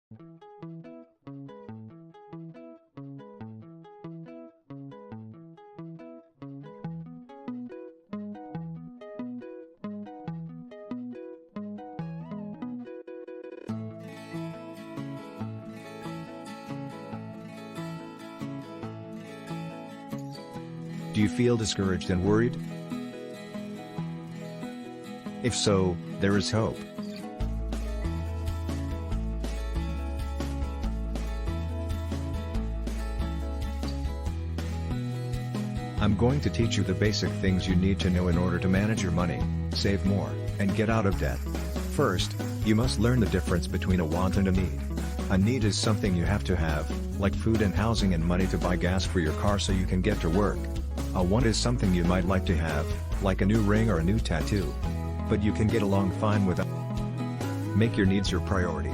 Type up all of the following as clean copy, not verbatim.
Do you feel discouraged and worried? If so, there is hope. I'm going to teach you the basic things you need to know in order to manage your money, save more, and get out of debt. First, you must learn the difference between a want and a need. A need is something you have to have, like food and housing and money to buy gas for your car so you can get to work. A want is something you might like to have, like a new ring or a new tattoo. But you can get along fine without. Make your needs your priority.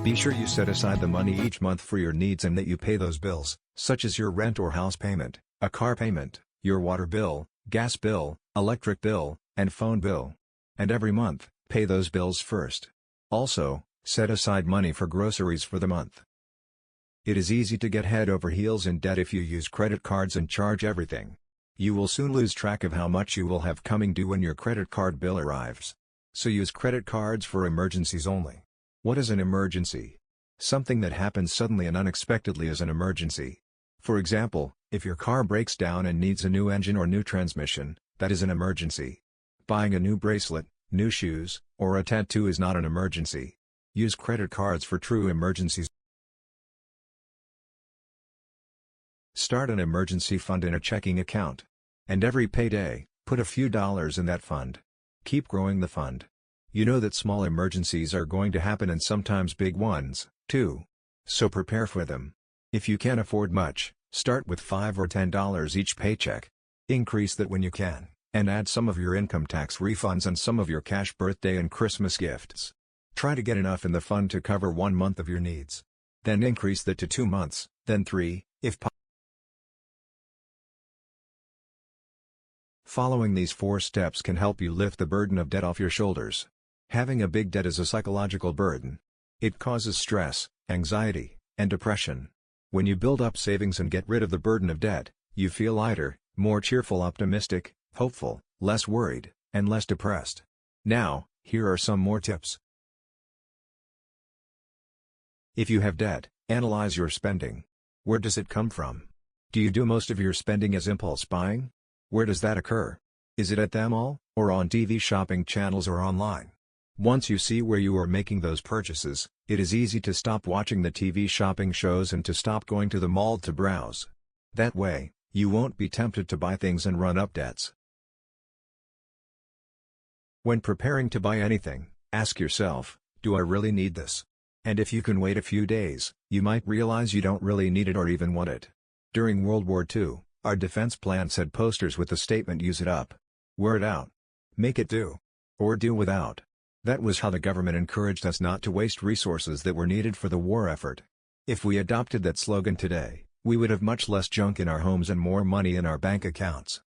Be sure you set aside the money each month for your needs and that you pay those bills, such as your rent or house payment, a car payment, your water bill, gas bill, electric bill, and phone bill. And every month, pay those bills first. Also, set aside money for groceries for the month. It is easy to get head over heels in debt if you use credit cards and charge everything. You will soon lose track of how much you will have coming due when your credit card bill arrives. So use credit cards for emergencies only. What is an emergency? Something that happens suddenly and unexpectedly is an emergency. For example, if your car breaks down and needs a new engine or new transmission, that is an emergency. Buying a new bracelet, new shoes, or a tattoo is not an emergency. Use credit cards for true emergencies. Start an emergency fund in a checking account. And every payday, put a few dollars in that fund. Keep growing the fund. You know that small emergencies are going to happen and sometimes big ones, too. So prepare for them. If you can't afford much, start with $5 or $10 each paycheck. Increase that when you can, and add some of your income tax refunds and some of your cash birthday and Christmas gifts. Try to get enough in the fund to cover 1 month of your needs. Then increase that to 2 months, then 3, if possible. Following these 4 steps can help you lift the burden of debt off your shoulders. Having a big debt is a psychological burden. It causes stress, anxiety, and depression. When you build up savings and get rid of the burden of debt, you feel lighter, more cheerful, optimistic, hopeful, less worried, and less depressed. Now, here are some more tips. If you have debt, analyze your spending. Where does it come from? Do you do most of your spending as impulse buying? Where does that occur? Is it at the mall, or on TV shopping channels or online? Once you see where you are making those purchases, it is easy to stop watching the TV shopping shows and to stop going to the mall to browse. That way, you won't be tempted to buy things and run up debts. When preparing to buy anything, ask yourself, do I really need this? And if you can wait a few days, you might realize you don't really need it or even want it. During World War II, our defense plans had posters with the statement "Use it up. Wear it out. Make it do. Or do without." That was how the government encouraged us not to waste resources that were needed for the war effort. If we adopted that slogan today, we would have much less junk in our homes and more money in our bank accounts.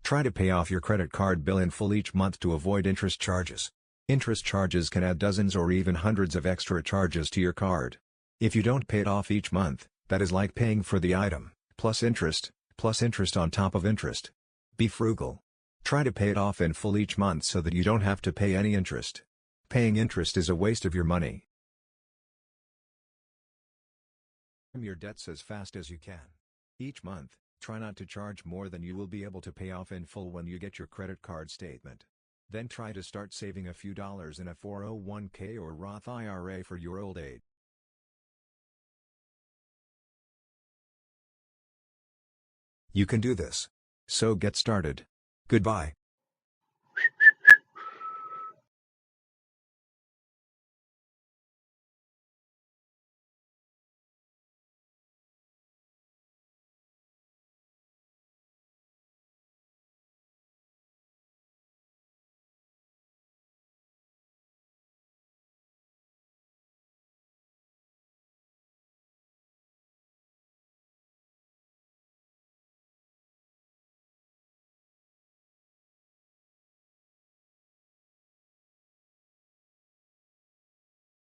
Try to pay off your credit card bill in full each month to avoid interest charges. Interest charges can add dozens or even hundreds of extra charges to your card. If you don't pay it off each month, that is like paying for the item, plus interest on top of interest. Be frugal. Try to pay it off in full each month so that you don't have to pay any interest. Paying interest is a waste of your money. Pay your debts as fast as you can. Each month, try not to charge more than you will be able to pay off in full when you get your credit card statement. Then try to start saving a few dollars in a 401k or Roth IRA for your old age. You can do this. So get started. Goodbye.